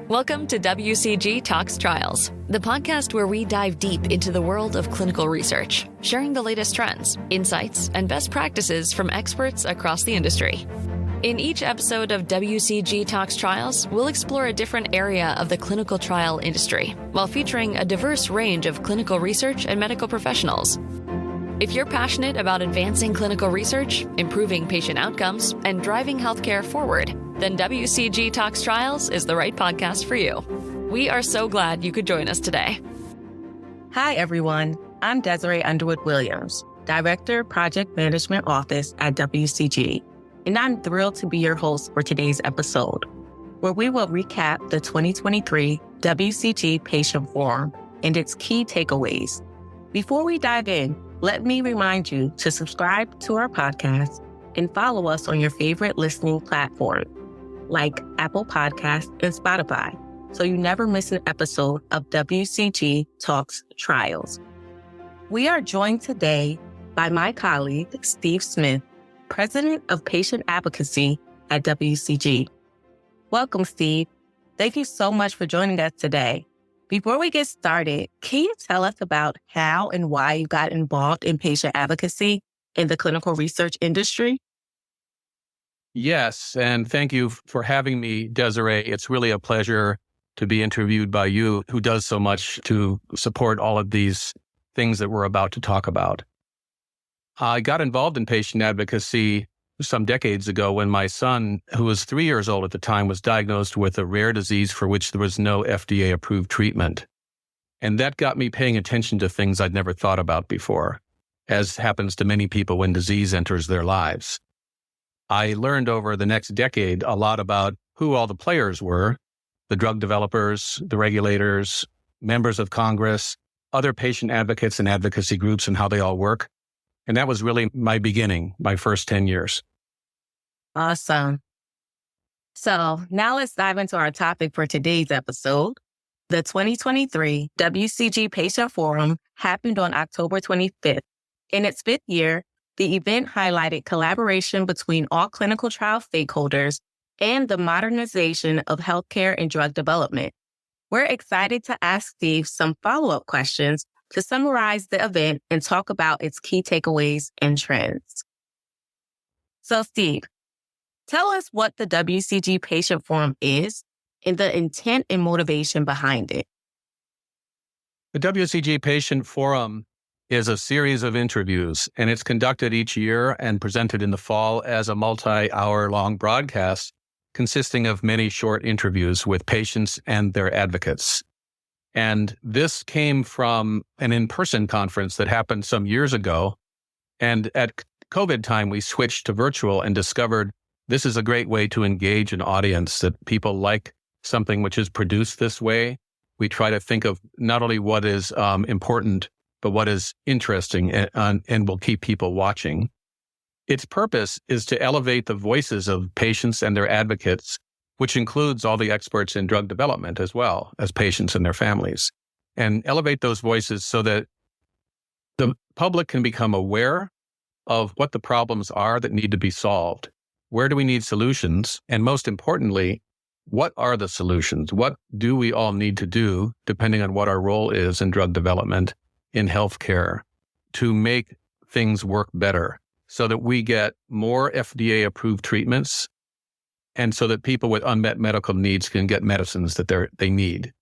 Welcome to WCG Talks Trials, the podcast where we dive deep into the world of clinical research, sharing the latest trends, insights, and best practices from experts across the industry. In each episode of WCG Talks Trials, we'll explore a different area of the clinical trial industry, while featuring a diverse range of clinical research and medical professionals. If you're passionate about advancing clinical research, improving patient outcomes, and driving healthcare forward, then WCG Talks Trials is the right podcast for you. We are so glad you could join us today. Hi, everyone. I'm Desiree Underwood-Williams, Director, Project Management Office at WCG, and I'm thrilled to be your host for today's episode, where we will recap the 2023 WCG Patient Forum and its key takeaways. Before we dive in, let me remind you to subscribe to our podcast and follow us on your favorite listening platform, like Apple Podcasts and Spotify, so you never miss an episode of WCG Talks Trials. We are joined today by my colleague, Steve Smith, President of Patient Advocacy at WCG. Welcome, Steve. Thank you so much for joining us today. Before we get started, can you tell us about how and why you got involved in patient advocacy in the clinical research industry? Yes, and thank you for having me, Desiree. It's really a pleasure to be interviewed by you, who does so much to support all of these things that we're about to talk about. I got involved in patient advocacy some decades ago when my son, who was 3 years old at the time, was diagnosed with a rare disease for which there was no FDA-approved treatment. And that got me paying attention to things I'd never thought about before, as happens to many people when disease enters their lives. I learned over the next decade a lot about who all the players were, the drug developers, the regulators, members of Congress, other patient advocates and advocacy groups, and how they all work. And that was really my beginning, my first 10 years. Awesome. So now let's dive into our topic for today's episode. The 2023 WCG Patient Forum happened on October 25th. In its fifth year, the event highlighted collaboration between all clinical trial stakeholders and the modernization of healthcare and drug development. We're excited to ask Steve some follow-up questions to summarize the event and talk about its key takeaways and trends. So, Steve, tell us what the WCG Patient Forum is and the intent and motivation behind it. The WCG Patient Forum is a series of interviews, and it's conducted each year and presented in the fall as a multi-hour-long broadcast consisting of many short interviews with patients and their advocates. And this came from an in-person conference that happened some years ago. And at COVID time, we switched to virtual and discovered this is a great way to engage an audience, that people like something which is produced this way. We try to think of not only what is important, but what is interesting and will keep people watching. Its purpose is to elevate the voices of patients and their advocates, which includes all the experts in drug development as well as patients and their families, and elevate those voices so that the public can become aware of what the problems are that need to be solved. Where do we need solutions? And most importantly, what are the solutions? What do we all need to do, depending on what our role is in drug development, in healthcare, to make things work better so that we get more FDA-approved treatments, and so that people with unmet medical needs can get medicines that they need.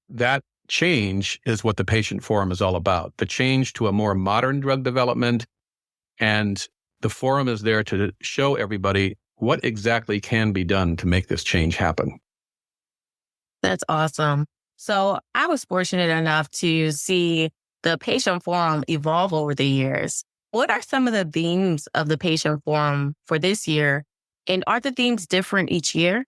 That change is what the Patient Forum is all about, the change to a more modern drug development. And the forum is there to show everybody what exactly can be done to make this change happen. That's awesome. So I was fortunate enough to see the Patient Forum evolve over the years. What are some of the themes of the Patient Forum for this year? And are the themes different each year?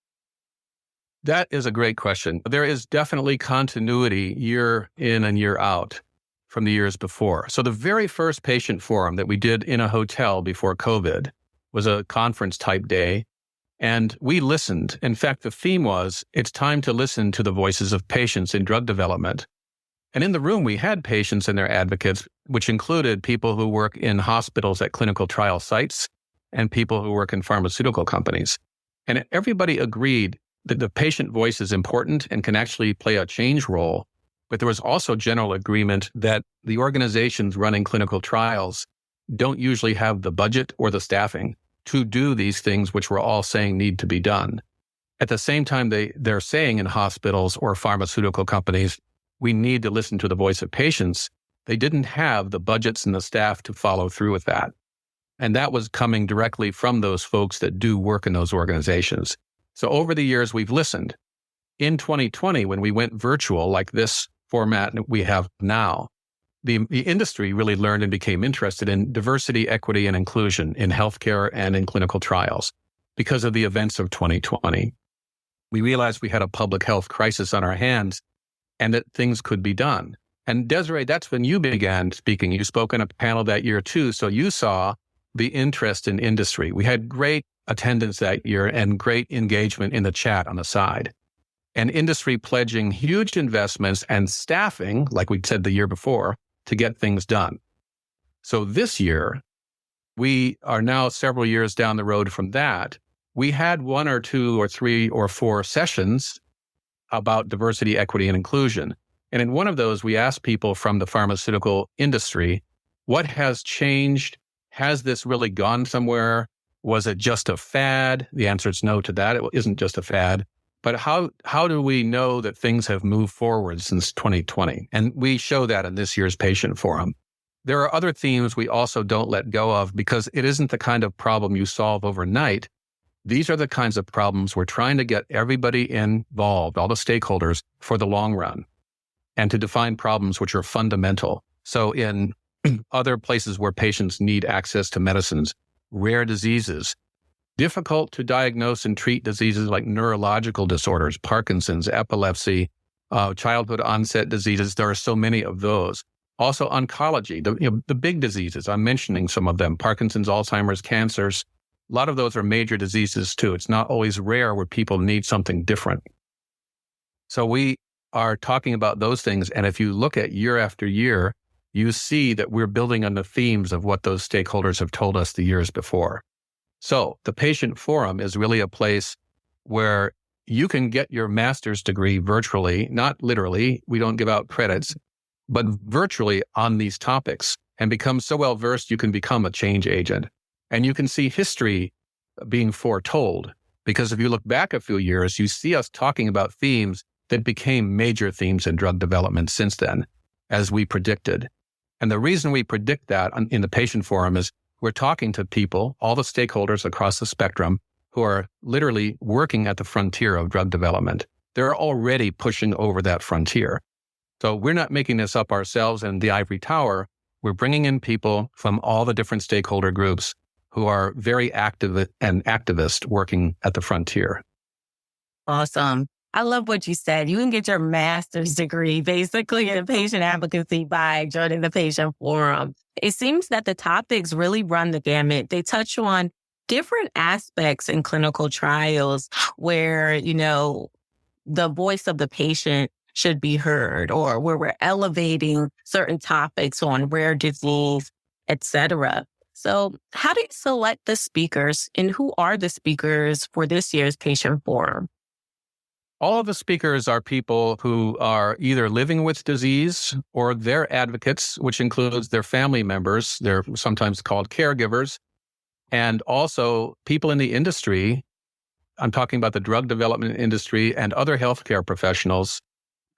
That is a great question. There is definitely continuity year in and year out from the years before. So the very first Patient Forum that we did in a hotel before COVID was a conference type day. And we listened. In fact, the theme was, it's time to listen to the voices of patients in drug development. And in the room, we had patients and their advocates, which included people who work in hospitals at clinical trial sites and people who work in pharmaceutical companies. And everybody agreed the patient voice is important and can actually play a change role. But there was also general agreement that the organizations running clinical trials don't usually have the budget or the staffing to do these things, which we're all saying need to be done. At the same time, they're saying in hospitals or pharmaceutical companies, we need to listen to the voice of patients. They didn't have the budgets and the staff to follow through with that. And that was coming directly from those folks that do work in those organizations. So over the years, we've listened. In 2020, when we went virtual, like this format we have now, the industry really learned and became interested in diversity, equity, and inclusion in healthcare and in clinical trials because of the events of 2020. We realized we had a public health crisis on our hands and that things could be done. And Desiree, that's when you began speaking. You spoke on a panel that year too. So you saw the interest in industry. We had great attendance that year and great engagement in the chat on the side. And industry pledging huge investments and staffing, like we said the year before, to get things done. So this year, we are now several years down the road from that. We had 1 or 2 or 3 or 4 sessions about diversity, equity, and inclusion. And in one of those, we asked people from the pharmaceutical industry, what has changed? Has this really gone somewhere? Was it just a fad? The answer is no to that. It isn't just a fad. But how do we know that things have moved forward since 2020? And we show that in this year's patient forum. There are other themes we also don't let go of because it isn't the kind of problem you solve overnight. These are the kinds of problems we're trying to get everybody involved, all the stakeholders, for the long run, and to define problems which are fundamental. So in other places where patients need access to medicines, rare diseases, difficult to diagnose and treat diseases like neurological disorders, Parkinson's, epilepsy, childhood onset diseases. There are so many of those. Also oncology, the big diseases. I'm mentioning some of them, Parkinson's, Alzheimer's, cancers. A lot of those are major diseases too. It's not always rare where people need something different. So we are talking about those things. And if you look at year after year, you see that we're building on the themes of what those stakeholders have told us the years before. So the patient forum is really a place where you can get your master's degree virtually, not literally, we don't give out credits, but virtually on these topics and become so well versed you can become a change agent. And you can see history being foretold because if you look back a few years, you see us talking about themes that became major themes in drug development since then, as we predicted. And the reason we predict that in the patient forum is we're talking to people, all the stakeholders across the spectrum who are literally working at the frontier of drug development. They're already pushing over that frontier. So we're not making this up ourselves in the ivory tower. We're bringing in people from all the different stakeholder groups who are very active and activist working at the frontier. Awesome. I love what you said. You can get your master's degree basically in patient advocacy by joining the patient forum. It seems that the topics really run the gamut. They touch on different aspects in clinical trials where, the voice of the patient should be heard or where we're elevating certain topics on rare disease, et cetera. So how do you select the speakers and who are the speakers for this year's patient forum? All of the speakers are people who are either living with disease or they're advocates, which includes their family members. They're sometimes called caregivers. And also people in the industry. I'm talking about the drug development industry and other healthcare professionals,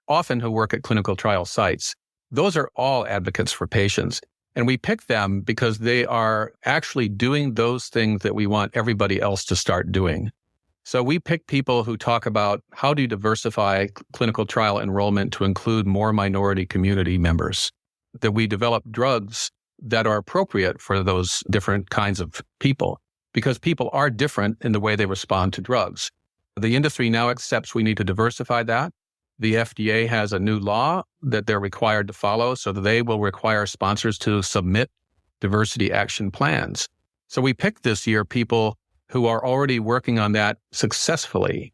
often who work at clinical trial sites. Those are all advocates for patients. And we pick them because they are actually doing those things that we want everybody else to start doing. So we pick people who talk about how do you diversify clinical trial enrollment to include more minority community members, that we develop drugs that are appropriate for those different kinds of people, because people are different in the way they respond to drugs. The industry now accepts we need to diversify that. The FDA has a new law that they're required to follow, so that they will require sponsors to submit diversity action plans. So we picked this year people who are already working on that successfully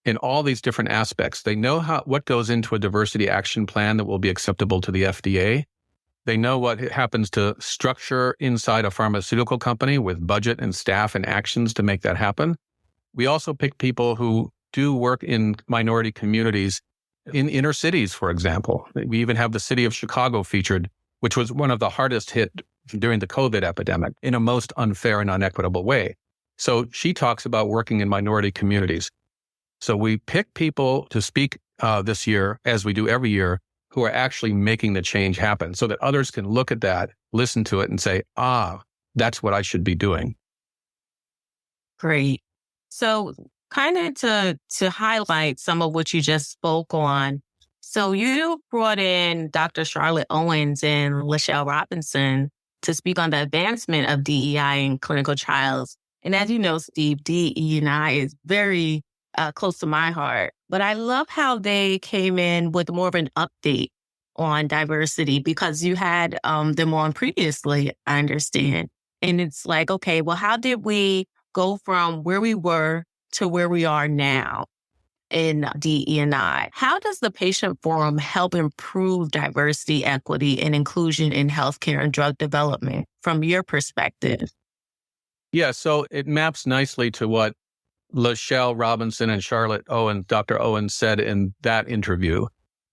in all these different aspects. They know what goes into a diversity action plan that will be acceptable to the FDA. They know what happens to structure inside a pharmaceutical company with budget and staff and actions to make that happen. We also pick people who do work in minority communities in inner cities, for example. We even have the city of Chicago featured, which was one of the hardest hit during the COVID epidemic in a most unfair and unequitable way. So she talks about working in minority communities. So we pick people to speak this year, as we do every year, who are actually making the change happen so that others can look at that, listen to it and say, that's what I should be doing. Great. So kind of to highlight some of what you just spoke on. So you brought in Dr. Charlotte Owens and Lachelle Robinson to speak on the advancement of DEI in clinical trials. And as you know, Steve, DE&I is very close to my heart. But I love how they came in with more of an update on diversity because you had them on previously, I understand. And it's like, okay, well, how did we go from where we were to where we are now in DE&I? How does the Patient Forum help improve diversity, equity, and inclusion in healthcare and drug development from your perspective? Yeah, so it maps nicely to what Lachelle Robinson and Charlotte Owens, Dr. Owens said in that interview.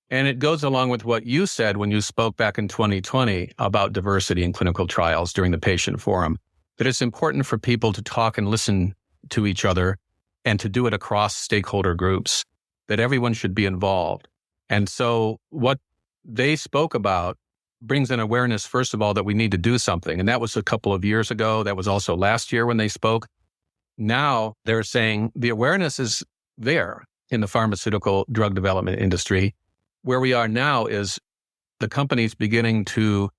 And it goes along with what you said when you spoke back in 2020 about diversity in clinical trials during the Patient Forum, that it's important for people to talk and listen to each other and to do it across stakeholder groups, that everyone should be involved. And so what they spoke about brings an awareness, first of all, that we need to do something. And that was a couple of years ago. That was also last year when they spoke. Now they're saying the awareness is there in the pharmaceutical drug development industry. Where we are now is the companies beginning to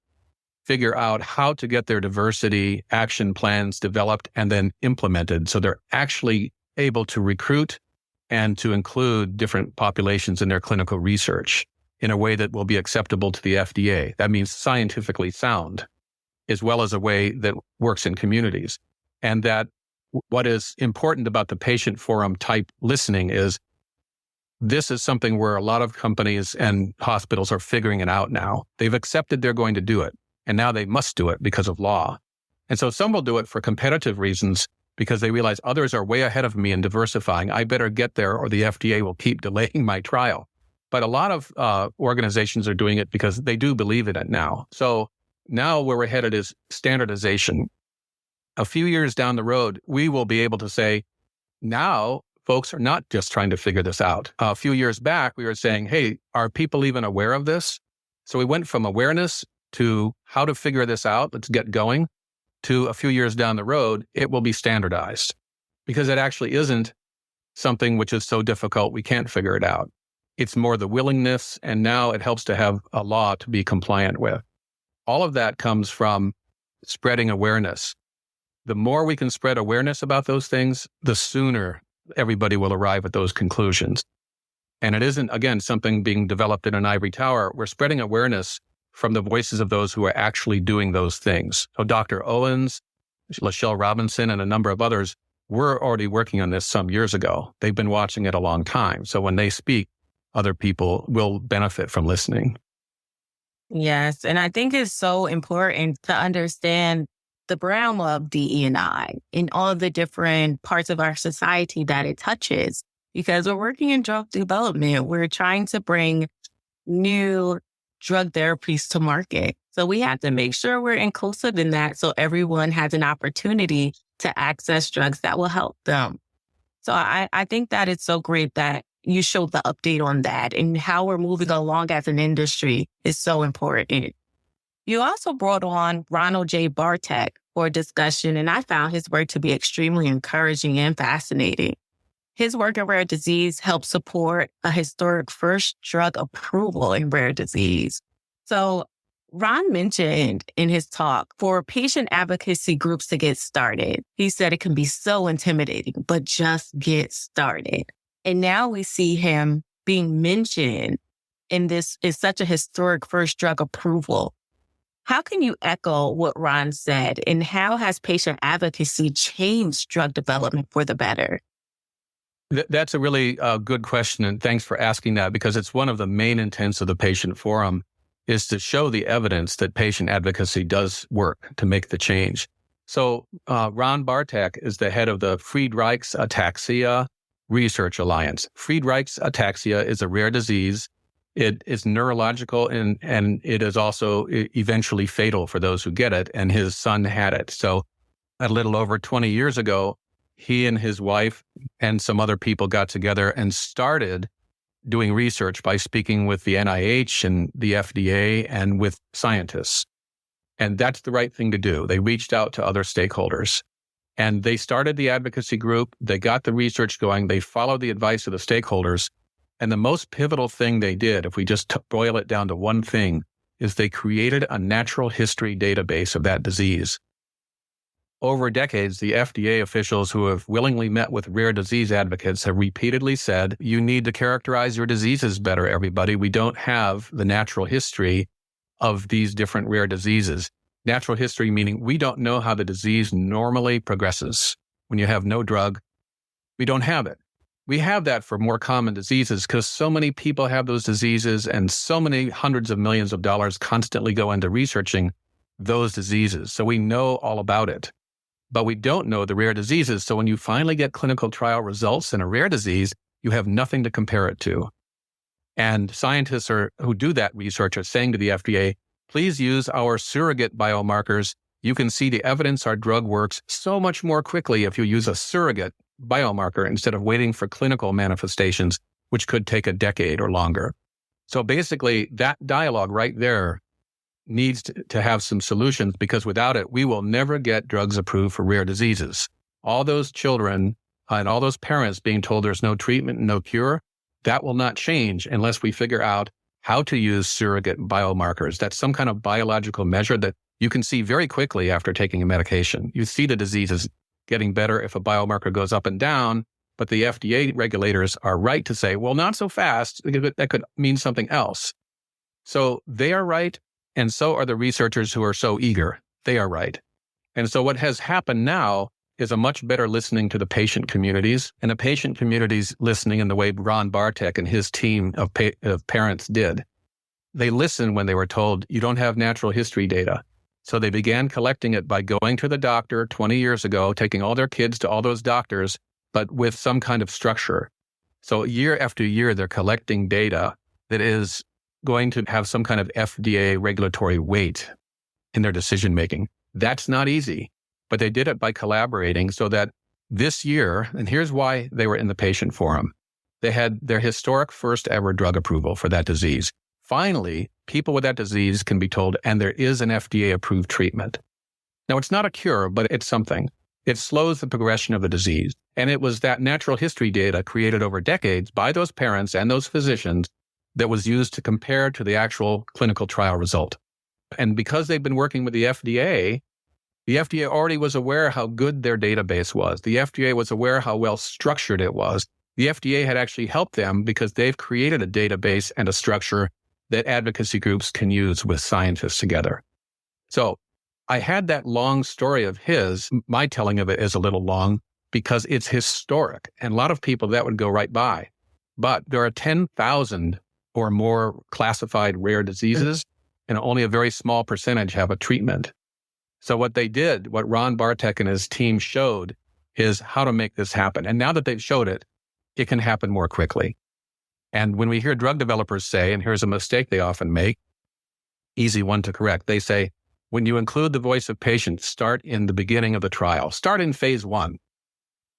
figure out how to get their diversity action plans developed and then implemented. So they're actually able to recruit and to include different populations in their clinical research in a way that will be acceptable to the FDA. That means scientifically sound, as well as a way that works in communities. And that what is important about the Patient Forum type listening is this is something where a lot of companies and hospitals are figuring it out now. They've accepted they're going to do it, and now they must do it because of law. And so some will do it for competitive reasons because they realize others are way ahead of me in diversifying. I better get there or the FDA will keep delaying my trial. But a lot of organizations are doing it because they do believe in it now. So now where we're headed is standardization. A few years down the road, we will be able to say, now folks are not just trying to figure this out. A few years back, we were saying, hey, are people even aware of this? So we went from awareness to how to figure this out, let's get going, to a few years down the road, it will be standardized because it actually isn't something which is so difficult we can't figure it out. It's more the willingness, and now it helps to have a law to be compliant with. All of that comes from spreading awareness. The more we can spread awareness about those things, the sooner everybody will arrive at those conclusions. And it isn't, again, something being developed in an ivory tower. We're spreading awareness from the voices of those who are actually doing those things. So Dr. Owens, Lachelle Robinson, and a number of others were already working on this some years ago. They've been watching it a long time. So when they speak, other people will benefit from listening. Yes. And I think it's so important to understand the realm of DE&I in all of the different parts of our society that it touches, because we're working in drug development. We're trying to bring new drug therapies to market. So we have to make sure we're inclusive in that so everyone has an opportunity to access drugs that will help them. So I think that it's so great that you showed the update on that, and how we're moving along as an industry is so important. You also brought on Ronald J. Bartek for a discussion, and I found his work to be extremely encouraging and fascinating. His work in rare disease helped support a historic first drug approval in rare disease. So Ron mentioned in his talk for patient advocacy groups to get started. He said it can be so intimidating, but just get started. And now we see him being mentioned in this is such a historic first drug approval. How can you echo what Ron said, and how has patient advocacy changed drug development for the better? That's a really good question, and thanks for asking that, because it's one of the main intents of the Patient Forum is to show the evidence that patient advocacy does work to make the change. So Ron Bartek is the head of the Friedreich's ataxia Research Alliance. Friedreich's ataxia is a rare disease. It is neurological and it is also eventually fatal for those who get it. And his son had it. So a little over 20 years ago, he and his wife and some other people got together and started doing research by speaking with the NIH and the FDA and with scientists. And that's the right thing to do. They reached out to other stakeholders and they started the advocacy group. They got the research going. They followed the advice of the stakeholders. And the most pivotal thing they did, if we just boil it down to one thing, is they created a natural history database of that disease. Over decades, the FDA officials who have willingly met with rare disease advocates have repeatedly said, you need to characterize your diseases better, everybody. We don't have the natural history of these different rare diseases. Natural history meaning we don't know how the disease normally progresses. When you have no drug, we don't have it. We have that for more common diseases because so many people have those diseases and so many hundreds of millions of dollars constantly go into researching those diseases. So we know all about it, but we don't know the rare diseases. So when you finally get clinical trial results in a rare disease, you have nothing to compare it to. And scientists who do that research are saying to the FDA, please use our surrogate biomarkers. You can see the evidence our drug works so much more quickly if you use a surrogate biomarker instead of waiting for clinical manifestations, which could take a decade or longer. So basically, that dialogue right there needs to have some solutions because without it, we will never get drugs approved for rare diseases. All those children and all those parents being told there's no treatment, no cure, that will not change unless we figure out how to use surrogate biomarkers. That's some kind of biological measure that you can see very quickly after taking a medication. You see the disease is getting better if a biomarker goes up and down, but the FDA regulators are right to say, well, not so fast. That could mean something else. So they are right, and so are the researchers who are so eager. They are right. And so what has happened now is a much better listening to the patient communities, and the patient communities listening in the way Ron Bartek and his team of parents did. They listened when they were told, you don't have natural history data. So they began collecting it by going to the doctor 20 years ago, taking all their kids to all those doctors, but with some kind of structure. So year after year, they're collecting data that is going to have some kind of FDA regulatory weight in their decision-making. That's not easy, but they did it by collaborating so that this year, and here's why they were in the patient forum, they had their historic first ever drug approval for that disease. Finally, people with that disease can be told, and there is an FDA-approved treatment. Now, it's not a cure, but it's something. It slows the progression of the disease. And it was that natural history data created over decades by those parents and those physicians that was used to compare to the actual clinical trial result. And because they've been working with the FDA already was aware how good their database was. The FDA was aware how well structured it was. The FDA had actually helped them because they've created a database and a structure that advocacy groups can use with scientists together. So I had that long story of his. My telling of it is a little long because it's historic. And a lot of people that would go right by. But there are 10,000 or more classified rare diseases, and only a very small percentage have a treatment. So what they did, what Ron Bartek and his team showed, is how to make this happen. And now that they've showed it, it can happen more quickly. And when we hear drug developers say, and here's a mistake they often make, easy one to correct, they say, when you include the voice of patients, start in the beginning of the trial, start in phase 1.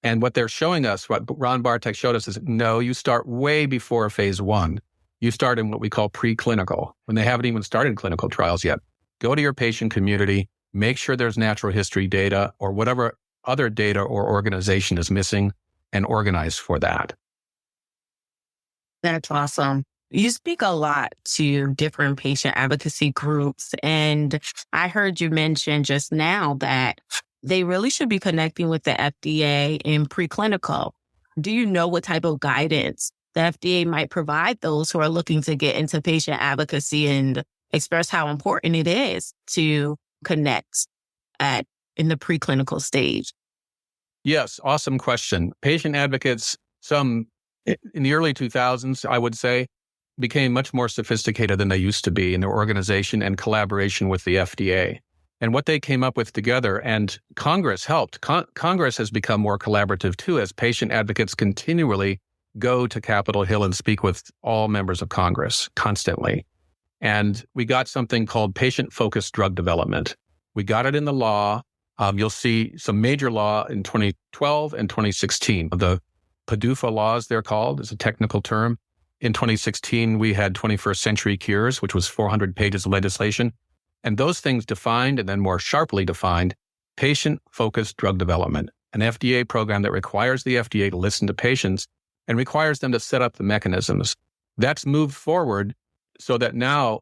And what they're showing us, what Ron Bartek showed us is, no, you start way before phase 1. You start in what we call preclinical, when they haven't even started clinical trials yet. Go to your patient community, make sure there's natural history data or whatever other data or organization is missing, and organize for that. That's awesome. You speak a lot to different patient advocacy groups, and I heard you mention just now that they really should be connecting with the FDA in preclinical. Do you know what type of guidance the FDA might provide those who are looking to get into patient advocacy and express how important it is to connect in the preclinical stage? Yes, awesome question. Patient advocates, some in the early 2000s, I would say, became much more sophisticated than they used to be in their organization and collaboration with the FDA. And what they came up with together, and Congress helped. Congress has become more collaborative too, as patient advocates continually go to Capitol Hill and speak with all members of Congress constantly. And we got something called patient-focused drug development. We got it in the law. You'll see some major law in 2012 and 2016. The PDUFA laws, they're called, is a technical term. In 2016, we had 21st Century Cures, which was 400 pages of legislation. And those things defined, and then more sharply defined, patient-focused drug development, an FDA program that requires the FDA to listen to patients and requires them to set up the mechanisms. That's moved forward so that now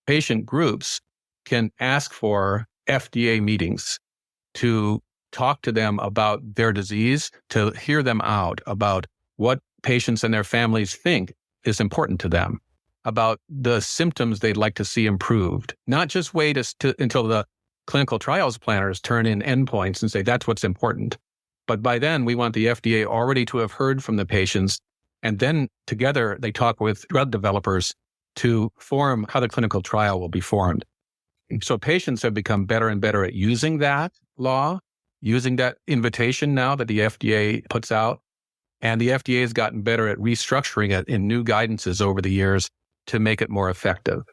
patient groups can ask for FDA meetings to talk to them about their disease, to hear them out about what patients and their families think is important to them, about the symptoms they'd like to see improved, not just wait until the clinical trials planners turn in endpoints and say that's what's important. But by then, we want the FDA already to have heard from the patients, and then together they talk with drug developers to form how the clinical trial will be formed. So patients have become better and better at using that law, using that invitation now that the FDA puts out. And the FDA has gotten better at restructuring it in new guidances over the years to make it more effective.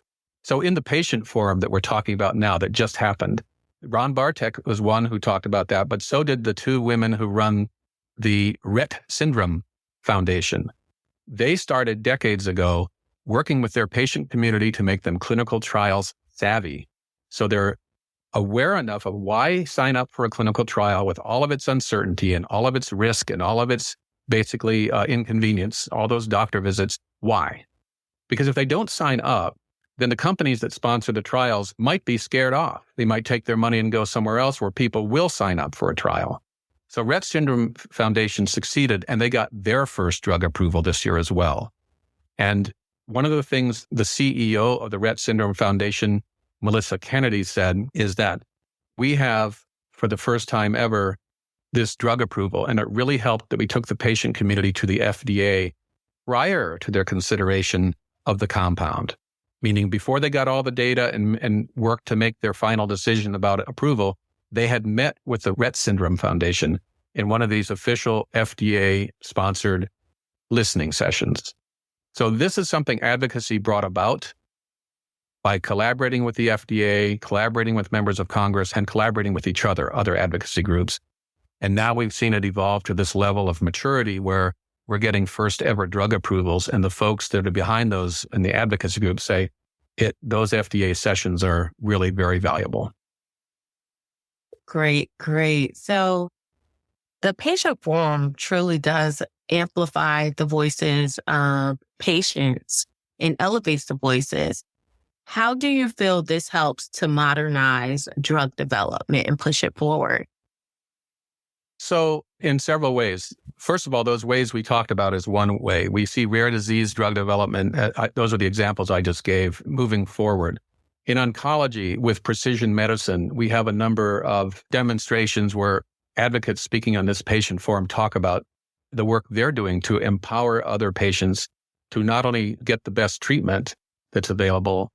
So in the patient forum that we're talking about now that just happened, Ron Bartek was one who talked about that, but so did the two women who run the Rett Syndrome Foundation. They started decades ago working with their patient community to make them clinical trials savvy. So they're aware enough of why sign up for a clinical trial with all of its uncertainty and all of its risk and all of its basically inconvenience, all those doctor visits. Why? Because if they don't sign up, then the companies that sponsor the trials might be scared off. They might take their money and go somewhere else where people will sign up for a trial. So Rett Syndrome Foundation succeeded, and they got their first drug approval this year as well. And one of the things the CEO of the Rett Syndrome Foundation, Melissa Kennedy, said is that we have, for the first time ever, this drug approval, and it really helped that we took the patient community to the FDA prior to their consideration of the compound, meaning before they got all the data and worked to make their final decision about approval, they had met with the Rett Syndrome Foundation in one of these official FDA-sponsored listening sessions. So this is something advocacy brought about by collaborating with the FDA, collaborating with members of Congress, and collaborating with each other, other advocacy groups. And now we've seen it evolve to this level of maturity where we're getting first ever drug approvals, and the folks that are behind those in the advocacy group say those FDA sessions are really very valuable. Great, great. So the patient forum truly does amplify the voices of patients and elevates the voices. How do you feel this helps to modernize drug development and push it forward? So in several ways. First of all, those ways we talked about is one way. We see rare disease drug development. Those are the examples I just gave moving forward. In oncology, with precision medicine, we have a number of demonstrations where advocates speaking on this patient forum talk about the work they're doing to empower other patients to not only get the best treatment that's available,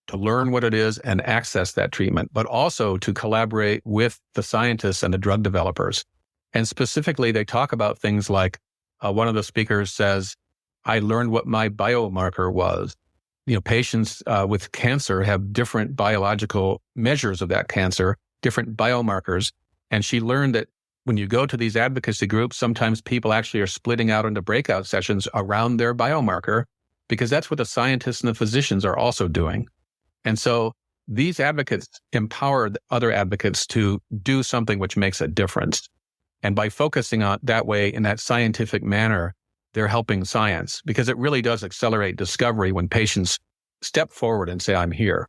to learn what it is and access that treatment, but also to collaborate with the scientists and the drug developers. And specifically, they talk about things like, one of the speakers says, I learned what my biomarker was. Patients with cancer have different biological measures of that cancer, different biomarkers. And she learned that when you go to these advocacy groups, sometimes people actually are splitting out into breakout sessions around their biomarker, because that's what the scientists and the physicians are also doing. And so these advocates empower other advocates to do something which makes a difference. And by focusing on that way in that scientific manner, they're helping science, because it really does accelerate discovery when patients step forward and say, I'm here.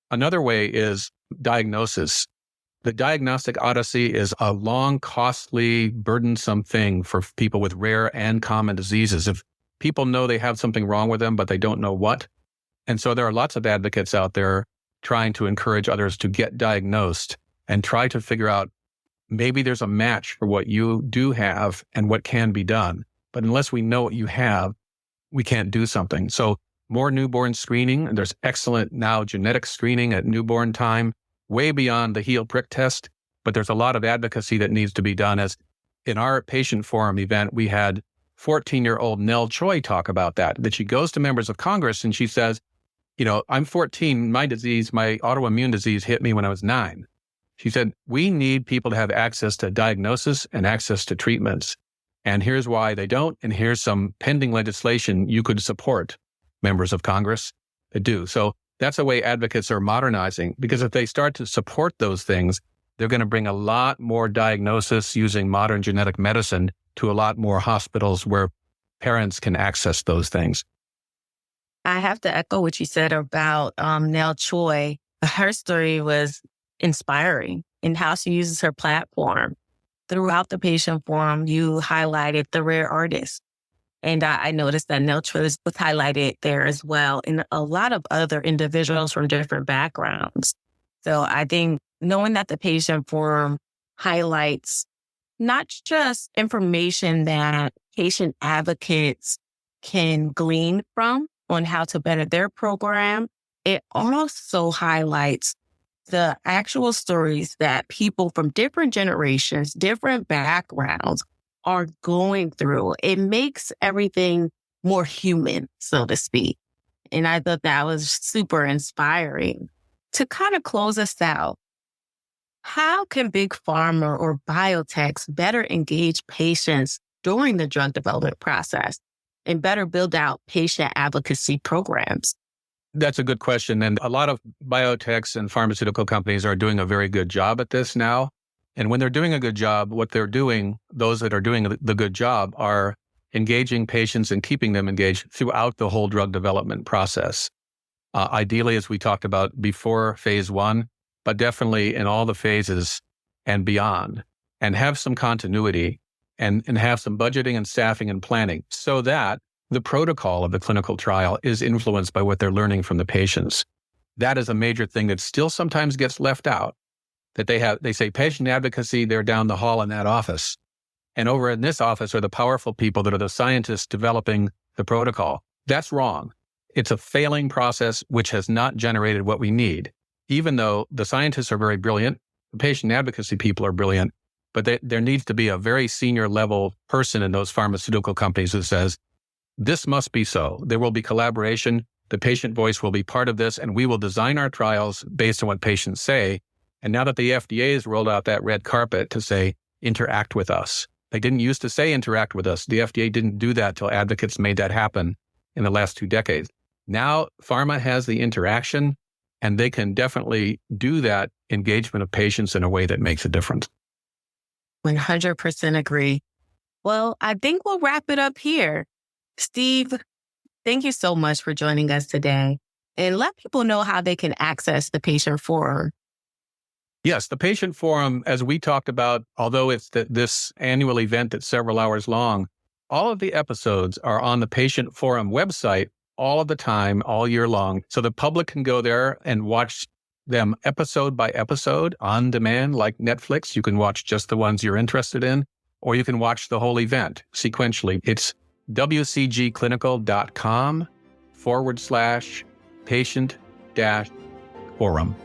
Another way is diagnosis. The diagnostic odyssey is a long, costly, burdensome thing for people with rare and common diseases. If people know they have something wrong with them, but they don't know what. And so there are lots of advocates out there trying to encourage others to get diagnosed and try to figure out maybe there's a match for what you do have and what can be done. But unless we know what you have, we can't do something. So more newborn screening. There's excellent now genetic screening at newborn time, way beyond the heel prick test, but there's a lot of advocacy that needs to be done. As in our patient forum event, we had 14-year-old Nell Choi talk about that she goes to members of Congress and she says, I'm 14, my autoimmune disease hit me when I was 9. She said, we need people to have access to diagnosis and access to treatments. And here's why they don't. And here's some pending legislation you could support, members of Congress, that do. So that's a way advocates are modernizing, because if they start to support those things, they're going to bring a lot more diagnosis using modern genetic medicine to a lot more hospitals where parents can access those things. I have to echo what you said about Nell Choi. Her story was inspiring in how she uses her platform. Throughout the patient forum, you highlighted the rare artists. And I noticed that Nell Choi was highlighted there as well, and a lot of other individuals from different backgrounds. So I think knowing that the patient forum highlights not just information that patient advocates can glean from on how to better their program, it also highlights the actual stories that people from different generations, different backgrounds are going through. It makes everything more human, so to speak. And I thought that was super inspiring. To kind of close us out, how can big pharma or biotechs better engage patients during the drug development process and better build out patient advocacy programs? That's a good question. And a lot of biotechs and pharmaceutical companies are doing a very good job at this now. And when they're doing a good job, what they're doing, those that are doing the good job, are engaging patients and keeping them engaged throughout the whole drug development process. Ideally, as we talked about before phase 1, but definitely in all the phases and beyond, and have some continuity and have some budgeting and staffing and planning so that the protocol of the clinical trial is influenced by what they're learning from the patients. That is a major thing that still sometimes gets left out, that they say patient advocacy, they're down the hall in that office. And over in this office are the powerful people that are the scientists developing the protocol. That's wrong. It's a failing process which has not generated what we need. Even though the scientists are very brilliant, the patient advocacy people are brilliant, but there needs to be a very senior level person in those pharmaceutical companies who says, this must be so. There will be collaboration. The patient voice will be part of this, and we will design our trials based on what patients say. And now that the FDA has rolled out that red carpet to say, interact with us. They didn't used to say interact with us. The FDA didn't do that till advocates made that happen in the last 2 decades. Now pharma has the interaction, and they can definitely do that engagement of patients in a way that makes a difference. 100% agree. Well, I think we'll wrap it up here. Steve, thank you so much for joining us today. And let people know how they can access the patient forum. Yes, the patient forum, as we talked about, although it's this annual event that's several hours long, all of the episodes are on the patient forum website all of the time, all year long. So the public can go there and watch them episode by episode on demand, like Netflix. You can watch just the ones you're interested in, or you can watch the whole event sequentially. It's wcgclinical.com/patient-forum.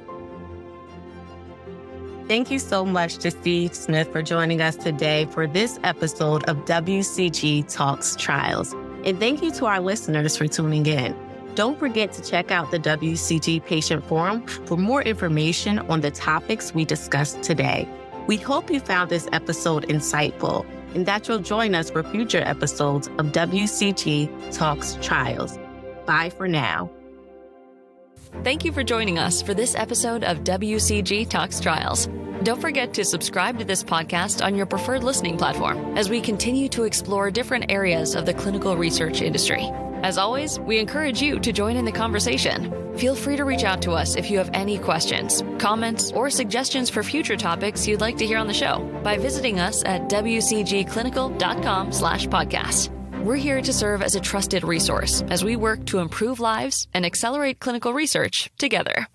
Thank you so much to Steve Smith for joining us today for this episode of WCG Talks Trials. And thank you to our listeners for tuning in. Don't forget to check out the WCG Patient Forum for more information on the topics we discussed today. We hope you found this episode insightful and that you'll join us for future episodes of WCG Talks Trials. Bye for now. Thank you for joining us for this episode of WCG Talks Trials. Don't forget to subscribe to this podcast on your preferred listening platform as we continue to explore different areas of the clinical research industry. As always, we encourage you to join in the conversation. Feel free to reach out to us if you have any questions, comments, or suggestions for future topics you'd like to hear on the show by visiting us at wcgclinical.com/podcast. We're here to serve as a trusted resource as we work to improve lives and accelerate clinical research together.